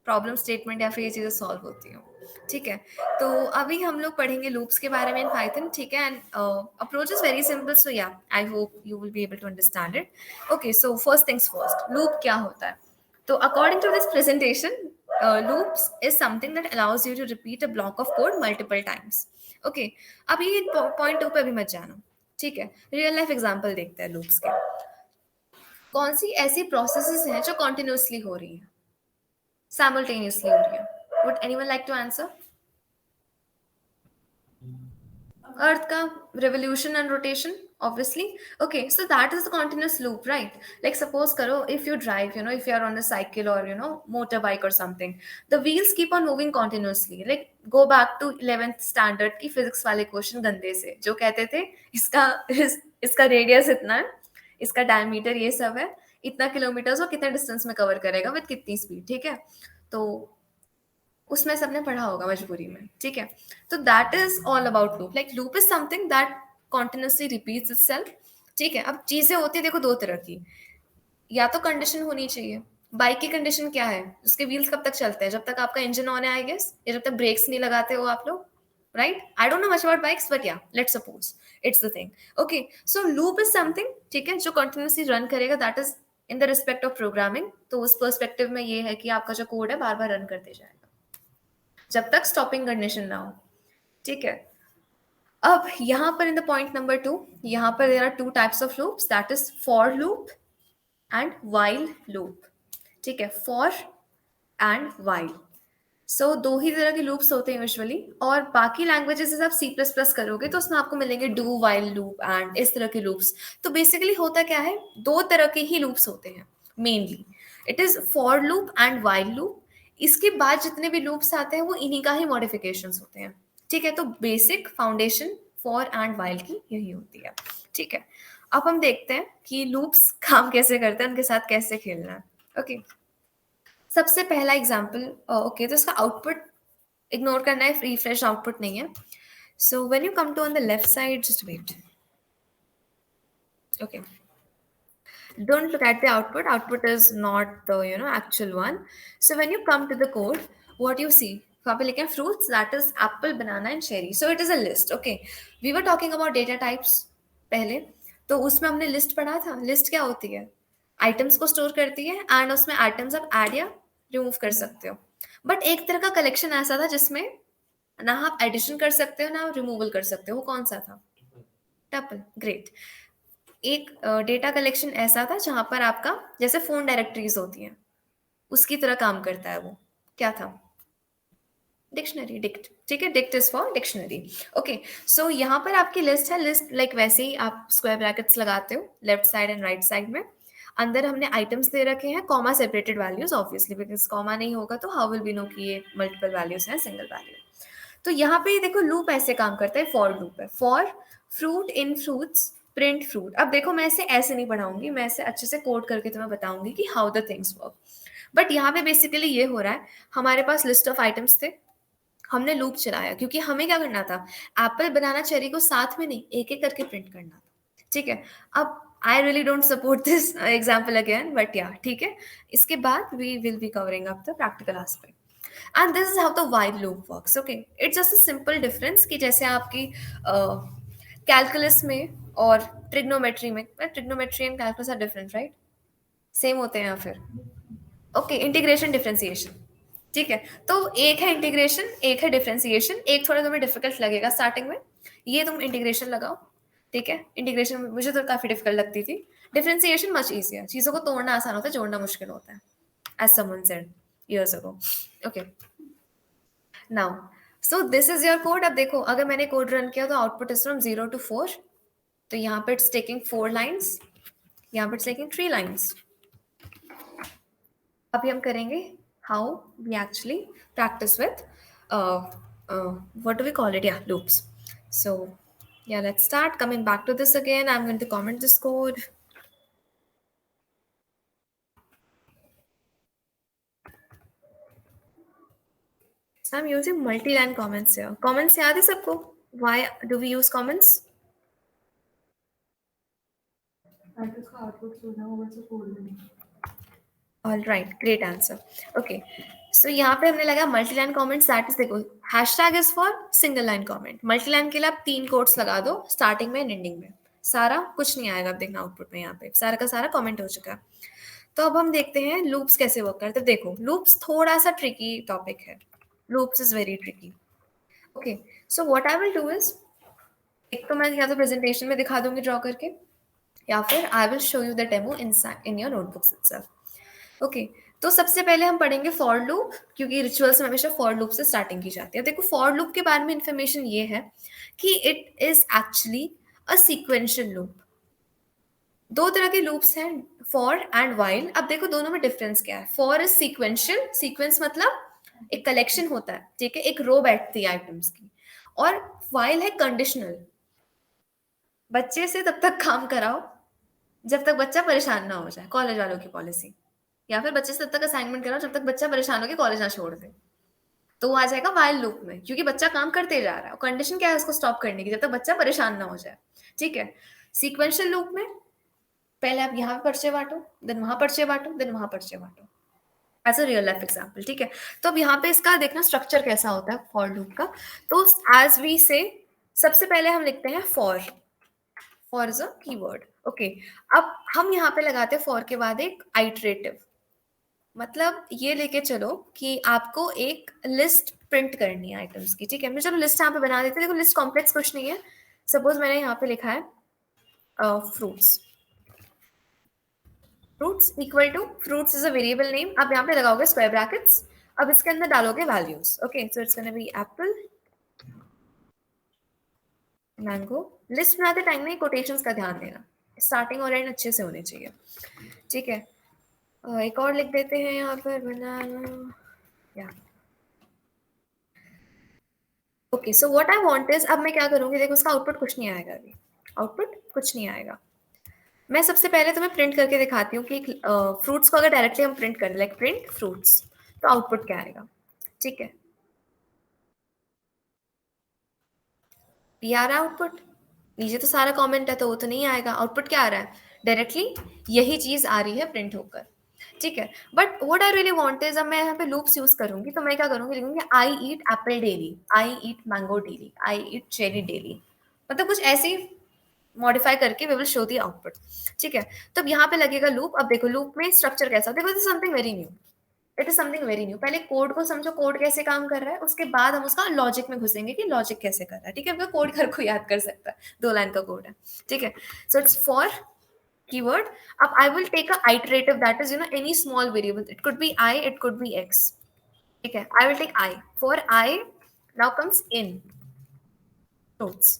Problem statement या फिर ये चीज़ें सॉल्व होती हो, ठीक है? तो अभी हम लोग पढ़ेंगे लूप्स के बारे में इन पाइथन, ठीक है? And approach is very simple, so yeah I hope you will be able to understand it. Okay, so first things first, loop क्या होता है? तो according to this presentation, loops is something that allows you to repeat a block of code multiple times. Okay, अभी point to पे अभी मत जाना, ठीक है? रियल लाइफ एग्जांपल देखते हैं लूप्स के। कौन सी ऐसी प्रोसेसेस हैं जो कॉन्टिन्यूसली हो रही है, साइमल्टेनियसली हो रही है? Would anyone like to answer? Earth का revolution and rotation, obviously. Okay, so that is the continuous loop, right? Like suppose karo, if you drive, if you are on a cycle or motorbike or something, the wheels keep on moving continuously. Like go back to 11th standard की physics वाले question गंदे से जो कहते थे इसका radius इतना है, इसका डायमीटर ये सब है, इतना किलोमीटर वो कितने डिस्टेंस में कवर करेगा विद कितनी स्पीड, ठीक है? तो उसमें सबने पढ़ा होगा मजबूरी में, ठीक है? तो that is all about loop. Like loop is something that continuously repeats itself, ठीक है? अब चीजें होती है देखो दो तरह की, या तो कंडीशन होनी चाहिए। बाइक की कंडीशन क्या है? उसके व्हील्स कब तक चलते हैं? जब तक आपका इंजन ऑन है, आई गेस, या जब तक ब्रेक्स नहीं लगाते हो आप लोग, right? I don't know much about bikes, but yeah let's suppose it's the thing. Okay, so loop is something, ठीक है, जो कंटिन्यूसली रन करेगा, that is in the respect of programming. तो उस पर्सपेक्टिव में ये है कि आपका जो कोड है बार बार रन करते जाएगा जब तक स्टॉपिंग कंडीशन ना हो, ठीक है? अब यहाँ पर इन द पॉइंट नंबर 2, यहाँ पर there are two types of loops, that is for loop and while loop, ठीक है? फॉर एंड व्हाइल, सो दो ही तरह के लूप्स होते हैं यूजुअली। और बाकी लैंग्वेजेस जैसे आप सी प्लस प्लस करोगे तो उसमें आपको मिलेंगे डू व्हाइल लूप एंड इस तरह के लूप्स। तो बेसिकली होता क्या है, दो तरह के ही लूप्स होते हैं mainly, it is for loop and while loop. इसके बाद जितने भी लूप्स आते हैं वो इन्हीं का ही मॉडिफिकेशंस होते हैं, ठीक है? तो basic foundation for and while की यही होती है, ठीक है? अब हम देखते हैं कि लूप्स काम कैसे करते हैं, उनके साथ कैसे खेलना है। ओके, सबसे पहला एग्जाम्पल, ओके, तो इसका आउटपुट इग्नोर करना है, रिफ्रेश आउटपुट नहीं है। So when you come to on the left side, just wait, okay, don't look at the output is not the actual one. So when you come to the code, what you see, वहाँ पे लिखे हैं fruits, that is apple, banana and cherry. So it is a list. Okay, we were talking about data types पहले, तो उसमें हमने list पढ़ा था। लिस्ट क्या होती है? आइटम्स को स्टोर करती है एंड उसमें आइटम्स आप ऐड या रिमूव कर सकते हो। बट एक तरह का कलेक्शन ऐसा था जिसमें ना आप एडिशन कर सकते हो ना आप रिमूवल कर सकते हो। वो कौन सा था? Tuple, great. एक डेटा कलेक्शन ऐसा था जहां पर आपका जैसे फोन डायरेक्टरीज होती हैं उसकी तरह काम करता है। वो क्या था? डिक्शनरी, डिक्ट, ठीक है? Dict is for dictionary. Okay, so यहाँ पर आपकी लिस्ट है। लिस्ट लाइक वैसे ही आप स्क्वायर ब्रैकेट्स लगाते हो left side and right side में। अंदर हमने आइटम्स दे रखे हैं, comma separated values obviously, because comma नहीं होगा तो हाउ विल वी नो कि ये मल्टीपल वैल्यूज हैं, सिंगल वैल्यू। तो यहाँ पे देखो लूप ऐसे काम करता है, फॉर लूप है। For fruit in fruits print fruit. अब देखो मैं इसे ऐसे नहीं पढ़ाऊंगी, मैं इसे अच्छे से कोड करके तुम्हें बताऊंगी कि how the things work. But यहाँ पे बेसिकली ये हो रहा है, हमारे पास लिस्ट ऑफ आइटम्स थे, हमने लूप चलाया क्योंकि हमें क्या करना था, एप्पल बनाना चेरी को साथ में नहीं एक एक करके प्रिंट करना था, ठीक है? अब I really don't support this example again, but या ठीक है, इसके बाद we will be covering up the practical aspect. And this is how the while loop works. Okay, it's just a simple difference कि जैसे आपकी कैलकुलस में और ट्रिग्नोमेट्री में, trigonometry and calculus are different, right? Same होते हैं या फिर? ओके, इंटीग्रेशन डिफरेंशिएशन, ठीक है? तो एक है इंटीग्रेशन, एक है डिफरेंशिएशन। एक थोड़ा तुम्हें डिफिकल्ट लगेगा स्टार्टिंग में, ये तुम इंटीग्रेशन लगाओ, ठीक है? इंटीग्रेशन मुझे तो काफी डिफिकल्ट लगती थी। डिफरेंशिएशन मच ईजियर, चीजों को तोड़ना आसान होता है, जोड़ना मुश्किल होता है, as someone said years ago. Okay, now so this is your code. अब देखो अगर मैंने कोड रन किया तो आउटपुट इज फ्रॉम 0 to 4, तो यहाँ पे इट्स टेकिंग 4 लाइन्स, यहाँ पे इट्स टेकिंग 3 लाइन्स। अभी हम करेंगे how we actually practice with what do we call it, yeah, loops. So yeah, let's start. Coming back to this again, I'm going to comment this code. So I'm using multi-line comments here. Comments याद है सबको? Why do we use comments? All right, great answer. Okay, सो यहाँ पे हमने लगा multi line comments, that is देखो hashtag is for single line comment. Multi line के लिए आप 3 कोट्स लगा दो स्टार्टिंग में एंड एंडिंग में, सारा कुछ नहीं आएगा, आप देखना आउटपुट में यहाँ पे सारा का सारा कमेंट हो चुका है। तो अब हम देखते हैं लूप्स कैसे वर्क करते हैं। देखो लूप्स थोड़ा सा ट्रिकी टॉपिक है, loops is very tricky. Okay, so what I will do is, एक तो मैं या तो प्रेजेंटेशन में दिखा दूंगी ड्रॉ करके, या फिर I will show you the demo in your notebooks itself. Okay, तो सबसे पहले हम पढ़ेंगे फॉर लूप, क्योंकि रिचुअल्स में हमेशा फॉर लूप से स्टार्टिंग की जाती है। देखो फॉर लूप के बारे में इंफॉर्मेशन ये है कि it is actually a sequential loop. दो तरह के लूप्स हैं, फॉर एंड वाइल। अब देखो दोनों में डिफरेंस क्या है। फॉर इज सीक्वेंशियल, सीक्वेंस मतलब एक कलेक्शन होता है, ठीक है, एक रो बैठती है आइटम्स की। और वाइल है कंडीशनल, बच्चे से तब तक काम कराओ जब तक बच्चा परेशान ना हो जाए, कॉलेज वालों की पॉलिसी। या फिर बच्चे से तब तक असाइनमेंट कराओ जब तक बच्चा परेशान होकर कॉलेज ना छोड़ दे, तो वो आ जाएगा वाइल लूप में, क्योंकि बच्चा काम करते जा रहा है और कंडीशन क्या है उसको स्टॉप करने की, जब तक बच्चा परेशान ना हो जाए, ठीक है। सीक्वेंशियल लूप में पहले आप यहाँ पे पर्चे बांटो, देन वहां पर्चे बांटो, देन वहां पर्चे बांटो, as a real life example, ठीक है। तो अब यहाँ पे इसका देखना स्ट्रक्चर कैसा होता है फॉर लूप का। तो एज वी से सबसे पहले हम लिखते हैं for, for is a keyword. Okay, अब हम यहाँ पे लगाते हैं फॉर के बाद एक आइटरेटिव, मतलब ये लेके चलो कि आपको एक लिस्ट प्रिंट करनी है आइटम्स की, ठीक है। मैं चलो लिस्ट यहाँ पे बना देते हैं। देखो लिस्ट कॉम्प्लेक्स कुछ नहीं है। सपोज मैंने यहाँ पे लिखा है fruits, fruits equal to, fruits is a variable name, आप यहाँ पे लगाओगे स्क्वायर ब्रैकेट्स, अब इसके अंदर डालोगे values. Okay, so it's gonna be Apple, mango. List बनाते टाइम में कोटेशंस का ध्यान देना, स्टार्टिंग और एंड अच्छे से होने चाहिए, ठीक है। एक और लिख देते हैं यहाँ पर बनाना, या okay. So what I want is, अब मैं क्या करूंगी, देखो उसका आउटपुट कुछ नहीं आएगा अभी, आउटपुट कुछ नहीं आएगा। मैं सबसे पहले तुम्हें प्रिंट करके दिखाती हूँ कि फ्रूट्स को अगर डायरेक्टली हम प्रिंट करें, लाइक प्रिंट फ्रूट्स, तो आउटपुट क्या आएगा, ठीक है। ये आ रहा है आउटपुट, नीचे तो सारा कमेंट है तो वो तो नहीं आएगा। आउटपुट क्या आ रहा है, डायरेक्टली यही चीज आ रही है प्रिंट होकर, ठीक है। But what I really want is, अब मैं यहाँ पे लूप्स यूज करूंगी, तो मैं क्या करूंगी, लिखूंगी I eat apple daily, I eat mango daily, I eat cherry daily, मतलब कुछ ऐसे ही मॉडिफाई करके we will show the output, ठीक है। तो अब यहाँ पे लगेगा लूप। अब देखो लूप में स्ट्रक्चर कैसा, देखो it is something very new, it is something very new. पहले कोड को समझो, कोड कैसे काम कर रहा है, उसके बाद हम उसका लॉजिक में घुसेंगे कि लॉजिक कैसे कर रहा है, ठीक है। आपका कोड घर को याद कर सकता है, 2 लाइन का कोड है, ठीक है। So it's for keyword. Up, I will take a iterative, that is, any small variable. It could be I, it could be X. Okay, I will take I. For I, now comes in. Fruits.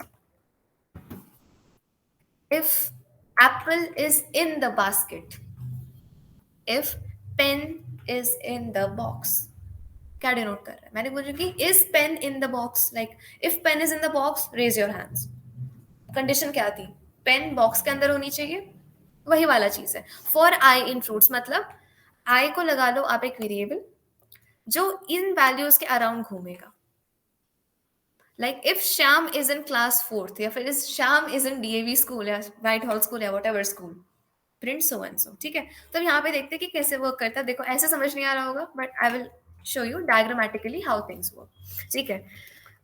If apple is in the basket. If pen is in the box. क्या denote कर रहा है, मैंने बोला कि is pen in the box, like if pen is in the box raise your hands. Condition क्या थी, pen box के अंदर होनी चाहिए, वही वाला चीज है। फॉर आई इन फ्रूट्स मतलब आई को लगा लो आप एक वेरिएबल जो इन वैल्यूज के अराउंड घूमेगा, like if Shyam is in class 4th, या फिर Shyam is in DAV school या व्हाइट हॉल स्कूल या what ever school, print so and so, ठीक है। तो यहाँ पे देखते हैं कि कैसे वर्क करता है। देखो ऐसे समझ नहीं आ रहा होगा, but I will show you diagrammatically how things work, ठीक है।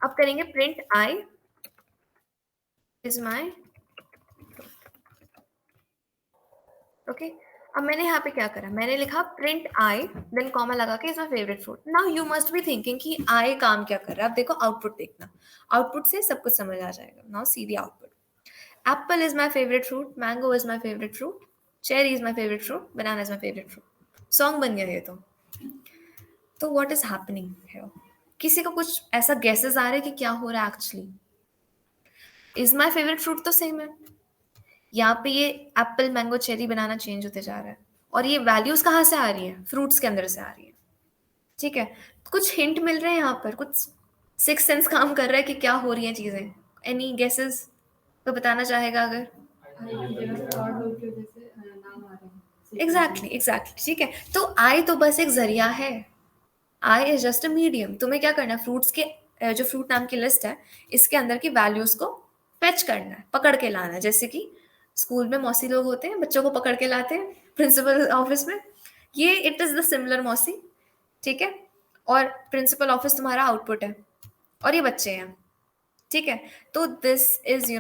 अब करेंगे print I is my, okay. अब मैंने यहाँ पे क्या करा, मैंने लिखा प्रिंट आई देन कॉमा लगा के is my favourite fruit. Now you must be thinking कि आई काम क्या कर रहा है। अब देखो आउटपुट देखना, आउटपुट से सब कुछ समझ आ जाएगा। Now see the output, Apple is my favourite fruit, mango is my favourite fruit, cherry is my favourite fruit, banana is my favourite fruit. Song बन गया ये तो व्हाट इज हैपनिंग हियर, किसी को कुछ ऐसा गेसेस आ रहे हैं कि क्या हो रहा है actually. Is my favourite fruit तो सेम है, यहाँ पे ये एप्पल मैंगो चेरी बनाना चेंज होते जा रहा है, और ये वैल्यूज कहाँ से आ रही है, फ्रूट्स के अंदर से आ रही है, ठीक है। कुछ हिंट मिल रहे हैं यहाँ पर, कुछ सिक्स सेंस काम कर रहा है कि क्या हो रही है चीजें। एनी गेसेस तो बताना चाहेगा अगर, एग्जैक्टली एग्जैक्टली, ठीक है। तो आई तो बस एक जरिया है, I is just a medium. तुम्हें क्या करना है, फ्रूट्स के जो फ्रूट नाम की लिस्ट है इसके अंदर की वैल्यूज को फेच करना है, पकड़ के लाना है। जैसे कि स्कूल में मौसी लोग होते हैं, बच्चों को पकड़ के लाते हैं प्रिंसिपल ऑफिस में, ये इट इज द सिमिलर मौसी, ठीक है। और प्रिंसिपल ऑफिस तुम्हारा आउटपुट है, और ये बच्चे हैं, ठीक है। तो this is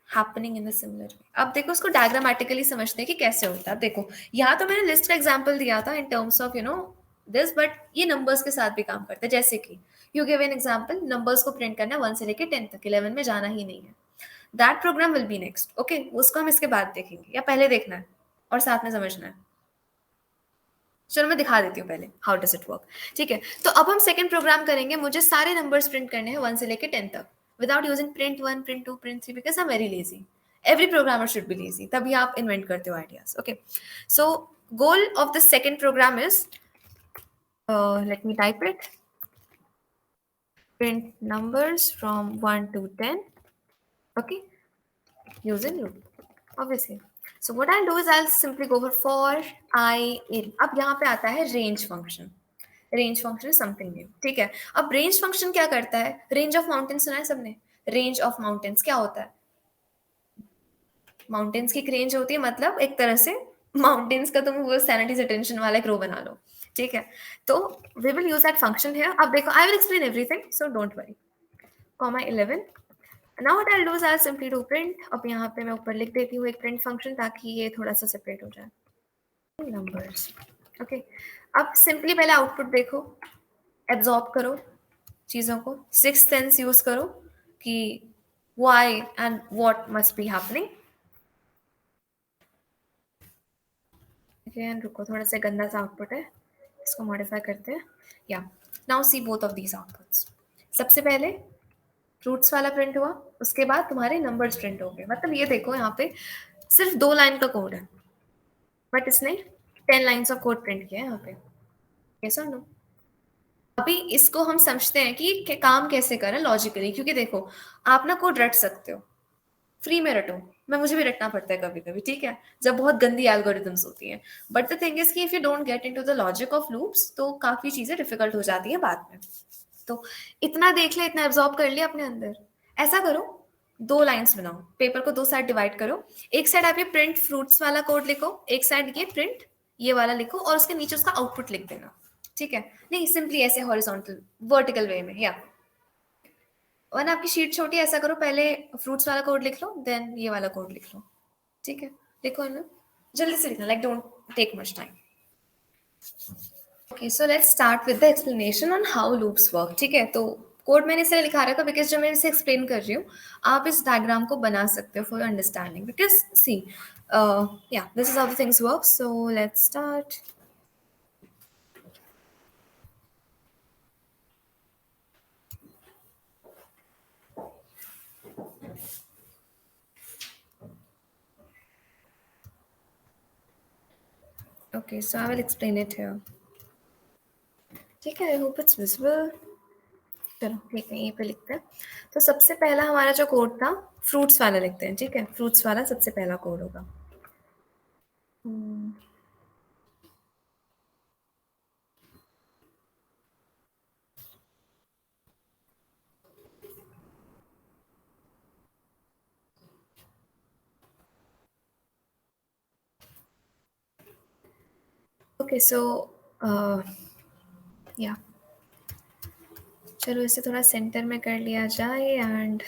happening in the similar way. अब देखो उसको डायग्रामेटिकली समझते हैं कि कैसे होता है। अब देखो यहाँ तो मैंने लिस्ट का एग्जांपल दिया था in terms of this, but ये नंबर्स के साथ भी काम करते हैं। जैसे कि you give an example, numbers को प्रिंट करना 1 से लेके 10 तक, 11 में जाना ही नहीं है। That program will be next, okay, उसको हम इसके बाद देखेंगे, या पहले देखना है और साथ में समझना है। चलो मैं दिखा देती हूँ पहले हाउ डज इट वर्क, ठीक है। तो अब हम सेकंड प्रोग्राम करेंगे, मुझे सारे नंबर्स प्रिंट करने हैं 1 से लेके 10 तक, without using print 1, print 2, print 3, because I am very lazy. Every programmer should be lazy, तभी आप इन्वेंट करते हो ideas, okay. So goal of the second program is, let me type it, print numbers from 1 to 10, okay, using loop, obviously. So what I'll do is I'll simply go for I in. अब यहाँ पे आता है range function. Range function is something new, ठीक है। अब range function क्या करता है, रेंज ऑफ माउंटेन्स सुना है सबने। रेंज ऑफ माउंटेन्स क्या होता है, माउंटेन्स की एक रेंज होती है, मतलब एक तरह से माउंटेन्स का तुम वो सैनिटीज अटेंशन वाला एक रो बना लो, ठीक है। तो we will use that function here. अब देखो I will explain everything, so don't worry. Comma 11, now what I will do is I will simply do print. अब यहाँ पे मैं ऊपर लिख देती हूँ एक प्रिंट फंक्शन, ताकि ये थोड़ा सा सेपरेट हो जाए, नंबर्स, ओके। अब सिंपली पहले आउटपुट देखो, एब्जॉर्ब करो चीज़ों को, सिक्स सेंस यूज करो कि why and what must be happening. Again रुको, थोड़ा सा गंदा सा आउटपुट है, इसको मॉडिफाई करते हैं। या now C both of these outputs. सबसे पहले फ्रूट्स वाला प्रिंट हुआ, उसके बाद तुम्हारे नंबर्स प्रिंट हो गए। मतलब ये देखो यहाँ पे सिर्फ 2 लाइन का कोड है, बट इसने 10 लाइन्स ऑफ कोड प्रिंट किया है यहाँ पे, कैसा नो। अभी इसको हम समझते हैं कि काम कैसे करें लॉजिकली, क्योंकि देखो आप ना कोड रट सकते हो, फ्री में रटो, मैं मुझे भी रटना पड़ता है कभी कभी, ठीक है, जब बहुत गंदी एल्गोरिथम्स होती हैं। बट द थिंग इज कि if you don't get into the logic of loops, तो काफी चीजें डिफिकल्ट हो जाती हैं बाद में। तो इतना देख ले, इतना एब्जॉर्ब कर लिया अपने अंदर। ऐसा करो, 2 लाइंस बनाओ, पेपर को 2 साइड डिवाइड करो। एक साइड आप ये प्रिंट फ्रूट्स वाला कोड लिखो, एक साइड ये प्रिंट ये वाला लिखो, और उसके नीचे उसका आउटपुट लिख देना, ठीक है। नहीं, सिंपली ऐसे हॉरिजॉन्टल वर्टिकल वे में, या और आपकी शीट छोटी है, ऐसा करो पहले फ्रूट्स वाला कोड लिख लो, देन ये वाला कोड लिख लो, ठीक है। लिखो ना, जल्दी से लिखना, like don't take much time. Okay, so let's start with the explanation on how loops work, ठीक है। तो कोड मैंने इसलिए लिखा रखा बिकॉज जब मैं इसे एक्सप्लेन कर रही हूँ, आप इस डायग्राम को बना सकते हो फॉर अंडरस्टैंडिंग, बिकॉज सी या this is how the things work. So let's start. Okay, so I will explain it here. ठीक है, आई होप इट्स विजिबल। चलो ठीक है, यहीं पे लिखते हैं। तो सबसे पहला हमारा जो कोड था, फ्रूट्स वाला लिखते हैं, ठीक है। फ्रूट्स वाला सबसे पहला कोड होगा। ओके, सो या चलो इसे थोड़ा सेंटर में कर लिया जाए, and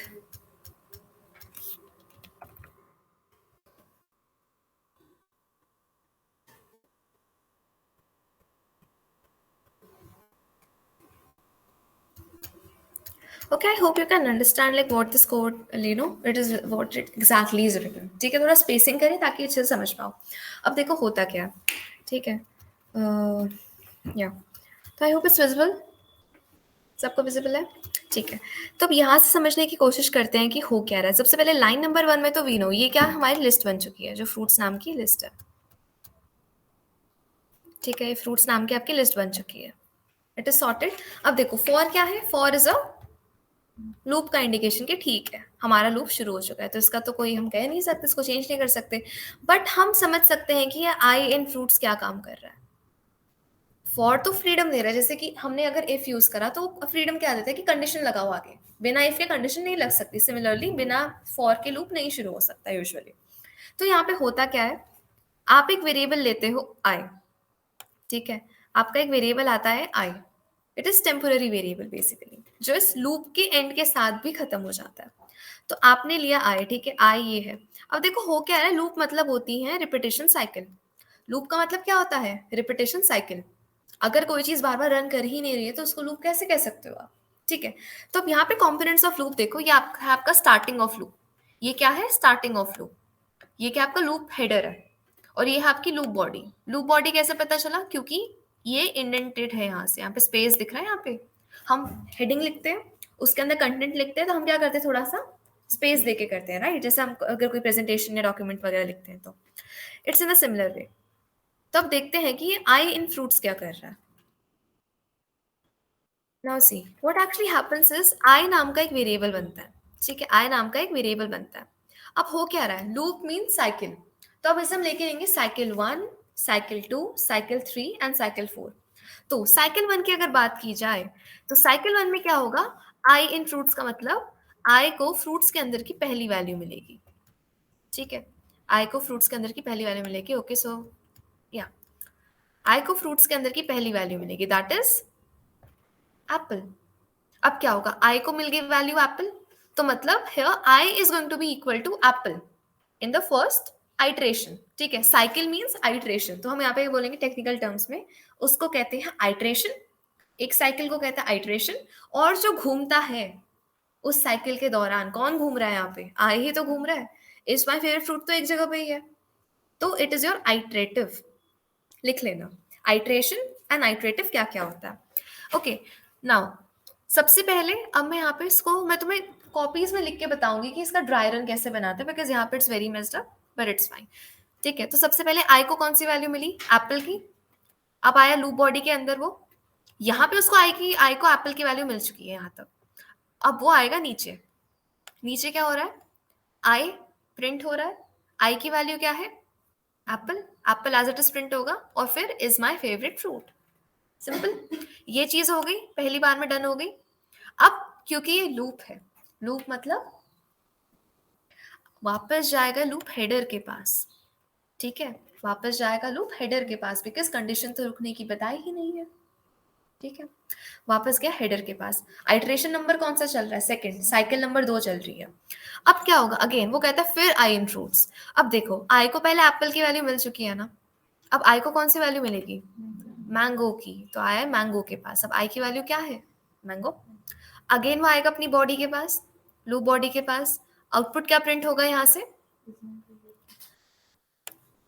okay, I hope you can understand like what this code, it is what it exactly is written, ठीक है। थोड़ा स्पेसिंग करें ताकि अच्छे से समझ पाओ। अब देखो होता क्या है, ठीक है। या तो आई होप इट्स विजिबल, सबको विजिबल है, ठीक है। तो अब यहाँ से समझने की कोशिश करते हैं कि हो क्या रहा है। सबसे पहले लाइन नंबर 1 में तो वी नो ये क्या हमारी लिस्ट बन चुकी है, जो फ्रूट्स नाम की लिस्ट है, ठीक है। ये फ्रूट्स नाम की आपकी लिस्ट बन चुकी है, इट इज सॉर्टेड। अब देखो फॉर क्या है, फॉर इज अ लूप का इंडिकेशन कि ठीक है हमारा लूप शुरू हो चुका है, तो इसका तो कोई हम कह नहीं सकते, इसको चेंज नहीं कर सकते, बट हम समझ सकते हैं कि ये आई इन फ्रूट्स क्या काम कर रहा है। फॉर तो फ्रीडम दे रहा है, जैसे कि हमने अगर इफ यूज करा तो फ्रीडम क्या देता है कि कंडीशन लगाओ आगे, बिना इफ के कंडीशन नहीं लग सकती। सिमिलरली बिना फॉर के लूप नहीं शुरू हो सकता यूजुअली। तो यहाँ पे होता क्या है, आप एक वेरिएबल लेते हो आई, ठीक है। आपका एक वेरिएबल आता है i, it is temporary variable basically, जो इस लूप के एंड के साथ भी खत्म हो जाता है। तो आपने लिया आई, ठीक है, आई ये है। अब देखो हो क्या रहा है, लूप मतलब होती है रिपीटेशन साइकिल। लूप का मतलब क्या होता है, रिपीटेशन साइकिल। अगर कोई चीज बार बार रन कर ही नहीं रही है तो उसको लूप कैसे कह सकते हो आप? ठीक है। तो अब यहाँ पे कॉम्पोनेंट्स ऑफ लूप देखो, ये आपका है आपका स्टार्टिंग ऑफ लूप। ये क्या है, स्टार्टिंग ऑफ लूप। ये क्या आपका लूप हेडर है, और ये है आपकी लूप बॉडी। लूप बॉडी कैसे पता चला, क्योंकि ये इंडेंटेड है, यहाँ से यहाँ पे स्पेस दिख रहा है। यहाँ पे हम हेडिंग लिखते हैं, उसके अंदर कंटेंट लिखते हैं, तो हम क्या करते हैं, थोड़ा सा स्पेस देके करते हैं, राइट? जैसे हम अगर कोई प्रेजेंटेशन या डॉक्यूमेंट वगैरह लिखते हैं तो it's in a similar way. तो अब देखते हैं कि ये आई इन फ्रूट्स क्या कर रहा है। Now see what actually happens is, i नाम का एक वेरिएबल बनता है। ठीक है, आई नाम का एक वेरिएबल बनता है। अब हो क्या रहा है, लूप मीन साइकिल। तो अब इसे हम लेके आएंगे cycle 1, cycle 2, cycle 3 and cycle 4। तो साइकिल 1 की अगर बात की जाए तो साइकिल 1 में क्या होगा, आई इन फ्रूट्स का मतलब आई को फ्रूट्स के अंदर की पहली वैल्यू मिलेगी। ठीक है, आई को फ्रूट्स के अंदर की पहली वैल्यू मिलेगी। ओके, सो या आई को फ्रूट्स के अंदर की पहली वैल्यू मिलेगी, दैट इज एप्पल। अब क्या होगा, आई को मिल गई वैल्यू एप्पल, तो मतलब here i is going to be equal to apple in the first iteration. ठीक है, साइकिल मींस आइट्रेशन, तो हम यहाँ पे बोलेंगे टेक्निकल टर्म्स में उसको कहते हैं आइट्रेशन। एक साइकिल को कहते हैं आइट्रेशन। और जो घूमता है उस साइकिल के दौरान, कौन घूम रहा है यहाँ पे, आई ही तो घूम रहा है। इज माई फेवरेट फ्रूट तो एक जगह पे ही है, तो इट इज योर आइट्रेटिव। लिख लेना आइट्रेशन एंड आइट्रेटिव क्या क्या होता है। ओके, नाउ सबसे पहले अब मैं यहाँ पे इसको मैं तुम्हें कॉपीज में लिख के बताऊंगी कि इसका ड्राई रन कैसे बनाते हैं, बिकॉज यहाँ पे it's very messed up, but it's fine. ठीक है, तो सबसे पहले आई को कौन सी वैल्यू मिली, एप्पल की। अब आया लूप बॉडी के अंदर वो, यहाँ पे उसको आई को एप्पल की वैल्यू मिल चुकी है यहाँ तक। अब वो आएगा नीचे, नीचे क्या हो रहा है, आई प्रिंट हो रहा है। आई की वैल्यू क्या है, apple. Apple as it is print होगा, और फिर is my favourite fruit. Simple, ये चीज हो गई, पहली बार में डन हो गई। अब क्योंकि ये लूप है, लूप मतलब वापस जाएगा लूप हेडर के पास। ठीक है, वापस जाएगा लूप हेडर के पास, बिकॉज कंडीशन तो रुकने की बताई ही नहीं है। ठीक है, वापस गया हेडर के पास। आइट्रेशन नंबर कौन सा चल रहा है, सेकंड, साइकिल नंबर 2 चल रही है। अब क्या होगा, अगेन वो कहता है फिर आई इन फ्रूट्स। अब देखो आई को पहले एप्पल की वैल्यू मिल चुकी है ना, अब आई को कौन सी वैल्यू मिलेगी, मैंगो की। तो आया है मैंगो के पास, अब आई की वैल्यू क्या है, मैंगो। अगेन वो आएगा अपनी बॉडी के पास, लूप बॉडी के पास। आउटपुट क्या प्रिंट होगा यहाँ से,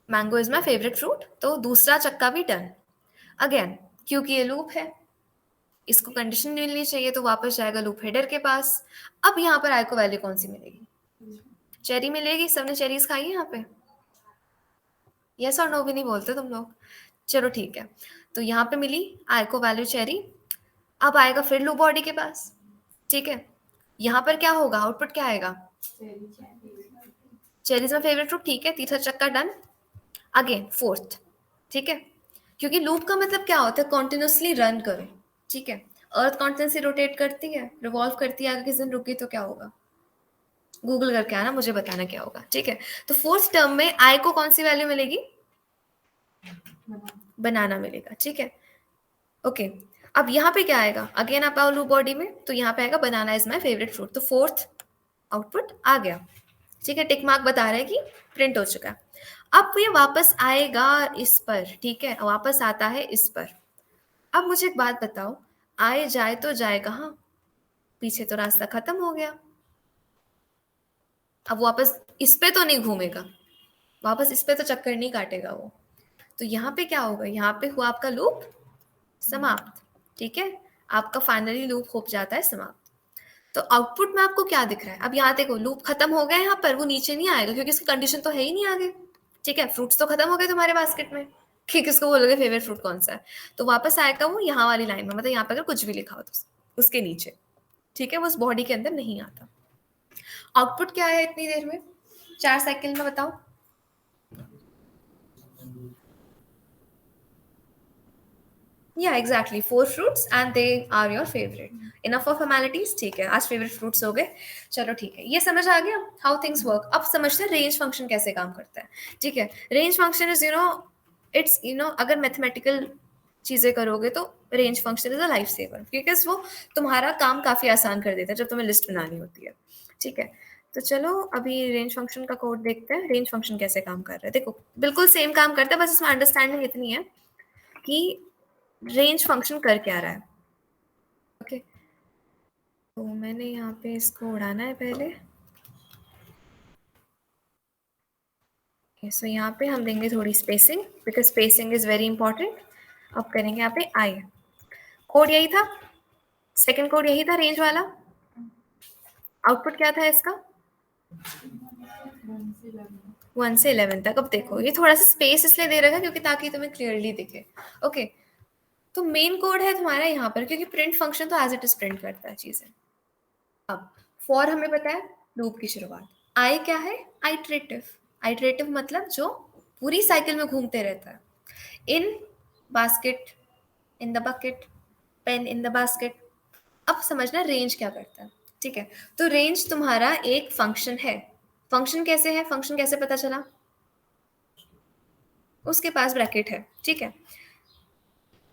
mango is my favourite fruit. तो दूसरा चक्का भी डन। अगेन क्योंकि ये लूप है, इसको कंडीशन मिलनी चाहिए, तो वापस जाएगा लूप हेडर के पास। अब यहाँ पर आई को वैल्यू कौन सी मिलेगी, चेरी मिलेगी। सबने चेरीज खाई है यहाँ पे, यस और नो भी नहीं बोलते तुम लोग। चलो ठीक है, तो यहाँ पे मिली आई को वैल्यू चेरी। अब आएगा फिर लूप बॉडी के पास। ठीक है, यहाँ पर क्या होगा, आउटपुट क्या आएगा, चेरीज माई फेवरेट फ्रूट। ठीक है, तीसरा चक्का डन। Again fourth. ठीक है, क्योंकि लूप का मतलब क्या होता है, कॉन्टिन्यूसली रन करो। ठीक है, अर्थ कॉन्टिन्यूसली रोटेट करती है, रिवॉल्व करती है, अगर किसी दिन रुकी तो क्या होगा, गूगल करके आना, मुझे बताना क्या होगा। ठीक है, तो फोर्थ टर्म में आई को कौन सी वैल्यू मिलेगी, बनाना मिलेगा। ठीक है, ओके। अब यहाँ पे क्या आएगा, अगेन आप आओ लूप बॉडी में, तो यहाँ पे आएगा बनाना इज माई फेवरेट फ्रूट। तो फोर्थ आउटपुट आ गया। ठीक है, टिक मार्क बता रहे हैं कि प्रिंट हो चुका है। अब ये वापस आएगा इस पर। ठीक है, वापस आता है इस पर। अब मुझे एक बात बताओ, आए जाए तो जाए कहाँ, पीछे तो रास्ता खत्म हो गया। अब वापस इस पे तो नहीं घूमेगा, वापस इस पे तो चक्कर नहीं काटेगा वो। तो यहाँ पे क्या होगा, यहाँ पे हुआ आपका लूप समाप्त। ठीक है, आपका फाइनली लूप हो जाता है समाप्त। तो आउटपुट में आपको क्या दिख रहा है, अब यहाँ देखो लूप खत्म हो गया, यहाँ पर वो नीचे नहीं आएगा क्योंकि इसकी कंडीशन तो है ही नहीं आगे। ठीक है, फ्रूट्स तो खत्म हो गए तुम्हारे बास्केट में कि किसको बोलोगे फेवरेट फ्रूट कौन सा है, तो वापस आएगा वो यहाँ वाली लाइन में, मतलब यहाँ पे अगर कुछ भी लिखा हो तो उसके नीचे। ठीक है, वो उस बॉडी के अंदर नहीं आता। आउटपुट क्या है इतनी देर में, 4 साइकिल में बताओ। Yeah, exactly. 4 fruits and they are your favorite. Enough of formalities. ठीक है, आज फेवरेट फ्रूट्स हो गए। चलो ठीक है, ये समझ आ गया हाउ थिंग्स वर्क। अब समझते हैं रेंज फंक्शन कैसे काम करता है। ठीक है, रेंज फंक्शन इज इट्स अगर मैथमेटिकल चीजें करोगे तो range function is a life saver, because वो तुम्हारा काम काफी आसान कर देता है जब तुम्हें लिस्ट बनानी होती है। ठीक है, तो चलो अभी रेंज फंक्शन का कोड देखते हैं, रेंज फंक्शन कैसे काम कर रहा है। देखो बिल्कुल सेम काम करता है, बस इसमें अंडरस्टैंडिंग इतनी है कि रेंज फंक्शन कर क्या रहा है। ओके, तो मैंने यहाँ पे इसको उड़ाना है पहले। सो यहाँ पे हम देंगे थोड़ी spacing, because spacing is very important. अब करेंगे यहाँ पे आई। कोड यही था, सेकंड कोड यही था रेंज वाला। आउटपुट क्या था इसका? 1 से 11 तक। अब देखो ये थोड़ा सा स्पेस इसलिए दे रखा है क्योंकि ताकि तुम्हें क्लियरली दिखे। ओके, तो मेन कोड है तुम्हारा यहाँ पर, क्योंकि प्रिंट फंक्शन तो एज इट इज प्रिंट करता है चीजें। अब फॉर हमें पता है लूप की शुरुआत। आई क्या है? आइटरेटिव। आइटरेटिव मतलब जो पूरी साइकिल में घूमते रहता है। In basket, in the bucket, pen in the basket. अब समझना रेंज क्या करता है। ठीक है, तो रेंज तुम्हारा एक फंक्शन है। फंक्शन कैसे है? फंक्शन कैसे पता चला? उसके पास ब्रैकेट है। ठीक है,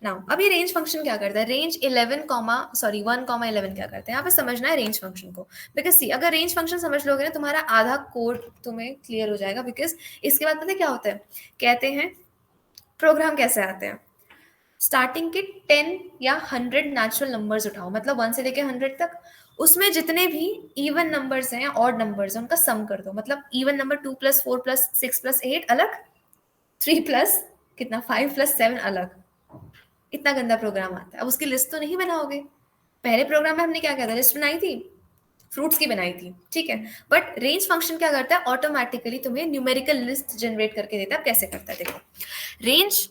नाउ अब ये रेंज फंक्शन क्या करता है? रेंज 11 कॉमा सॉरी 1 कॉमा 11 क्या करते हैं? यहाँ पे समझना है रेंज फंक्शन को। बिकॉज सी अगर रेंज फंक्शन समझ लोगे ना, तुम्हारा आधा कोड तुम्हें क्लियर हो जाएगा। बिकॉज इसके बाद पता है क्या होता है? कहते हैं प्रोग्राम कैसे आते हैं, स्टार्टिंग के 10 या 100 नेचुरल नंबर्स उठाओ, मतलब 1 से लेके 100 तक। उसमें जितने भी इवन नंबर्स हैं या ऑड नंबर्स हैं उनका सम कर दो। मतलब इवन नंबर 2+4+6+8 अलग, 3+ कितना 5+7 अलग। इतना गंदा प्रोग्राम आता है। अब उसकी लिस्ट तो नहीं बनाओगे। पहले प्रोग्राम में हमने क्या किया था? लिस्ट बनाई थी, फ्रूट्स की बनाई थी। ठीक है, बट रेंज फंक्शन क्या करता है? ऑटोमेटिकली तुम्हें न्यूमेरिकल लिस्ट जनरेट करके देता है। अब कैसे करता है देखो। Range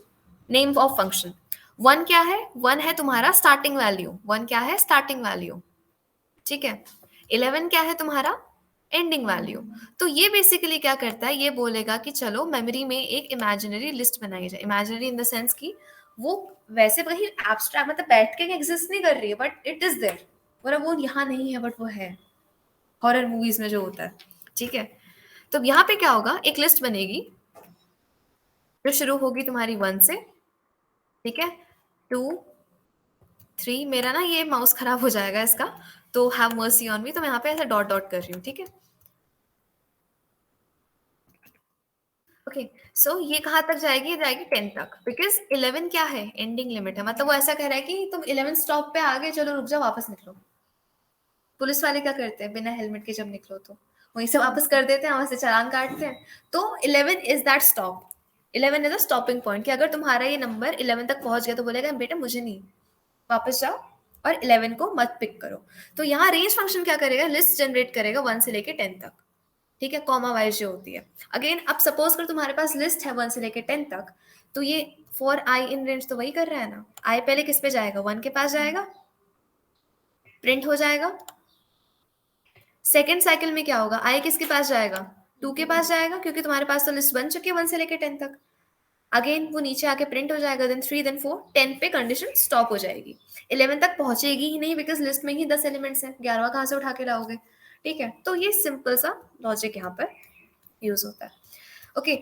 name of function. 1 क्या है? 1 है तुम्हारा स्टार्टिंग वैल्यू। 1 क्या है? Starting value. ठीक है, 11 क्या है तुम्हारा? Ending value. तो ये बेसिकली क्या करता है? ये बोलेगा कि चलो मेमोरी में एक इमेजिनरी लिस्ट बनाई जाए। इमेजिनरी इन द सेंस कि वो वैसे कहीं एब्स्ट्रैक्ट मतलब बैठ के एग्जिस्ट नहीं कर रही है, बट इट इज देयर। मतलब वो यहाँ नहीं है बट वो है, हॉरर मूवीज में जो होता है। ठीक है, तो यहाँ पे क्या होगा? एक लिस्ट बनेगी जो शुरू होगी तुम्हारी 1 से। ठीक है, 2, 3। मेरा ना ये माउस खराब हो जाएगा इसका, तो हैव मर्सी ऑन मी। तो मैं यहाँ पे ऐसे डॉट डॉट कर रही हूँ। ठीक है, ओके, सो ये कहाँ तक जाएगी? ये जाएगी 10 तक। बिकॉज 11 क्या है? एंडिंग लिमिट है। मतलब वो ऐसा कह रहा है कि तुम 11 स्टॉप पे आ गए, चलो रुक जाओ, वापस निकलो। पुलिस वाले क्या करते हैं? बिना हेलमेट के जब निकलो तो वहीं से वापस कर देते हैं, वहां से चालान काटते हैं। तो 11 is that stop. 11 is a stopping point कि अगर तुम्हारा ये नंबर 11 तक पहुंच गया तो बोलेगा बेटा मुझे नहीं, वापस जाओ और 11 को मत पिक करो। तो यहाँ रेंज फंक्शन क्या करेगा? लिस्ट जनरेट करेगा 1 से लेके 10 तक। ठीक है, कॉमा वाइज जो होती है। अगेन अब सपोज कर तुम्हारे पास लिस्ट है 1 से लेके 10 तक, तो ये फॉर आई इन रेंज तो वही कर रहा है ना। आई पहले किस पे जाएगा? 1 के पास जाएगा, प्रिंट हो जाएगा। सेकेंड साइकिल में क्या होगा? आई किसके पास जाएगा? 2 के पास जाएगा, क्योंकि तुम्हारे पास तो लिस्ट बन चुकी है 1 से लेके 10 तक। अगेन वो नीचे आके प्रिंट हो जाएगा, देन 3, देन 4, 10 पे कंडीशन स्टॉप हो जाएगी। 11 तक पहुंचेगी ही नहीं, बिकॉज लिस्ट में ही 10 एलिमेंट्स हैं, 11वां कहाँ से उठा के लाओगे? ठीक है, तो ये सिंपल सा लॉजिक यहाँ पर यूज होता है। ओके,